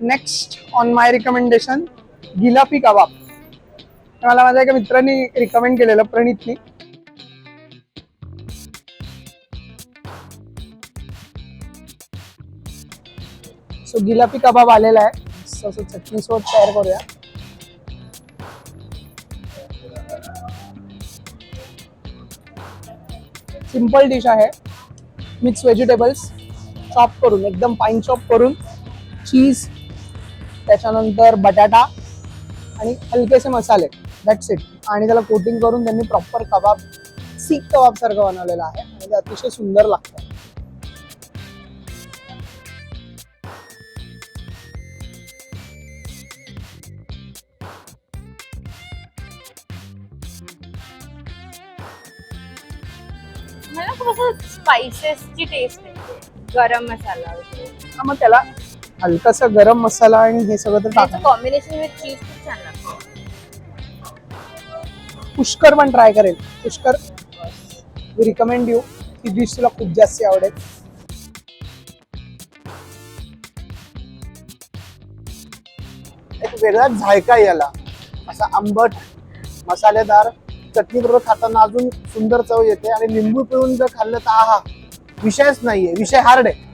Next on my recommendation गिलापी कबाब. मला माझ्या एका मित्रांनी रिकमेंड केलेलं, प्रणितनी. सो गिलापी कबाब आलेला आहे. चटणी सोबत तयार करूया. सिंपल डिश आहे. मिक्स व्हेजिटेबल्स चॉप करून, एकदम फाईन चॉप करून, चीज, त्याच्यानंतर बटाटा आणि हलकेसे मसाले, दॅट्स इट. आणि त्याला कोटिंग करून त्यांनी प्रॉपर कबाब, सीख कबाब सारखं बनवलेलं आहे आणि ते अतिशय सुंदर लागतं. मला खूप स्पाइसेसची टेस्ट येते. गरम मसाला वगैरे. मग त्याला हलकासा गरम मसाला आणि हे सगळं तर टाकायचं. कॉम्बिनेशन विथ चीज खूप छान लागतं. पुष्कर पण ट्राय करेल. Pushkar, we recommend you. ही डिश तुला खूप जास्त आवडेल. एक वेगळाच झायका याला, असा आंबट मसालेदार चटणी बरोबर खाताना अजून सुंदर चव येते. आणि लिंबू पिळून जर खाल्लं तर हा विषयच नाहीये, विषय हार्ड आहे.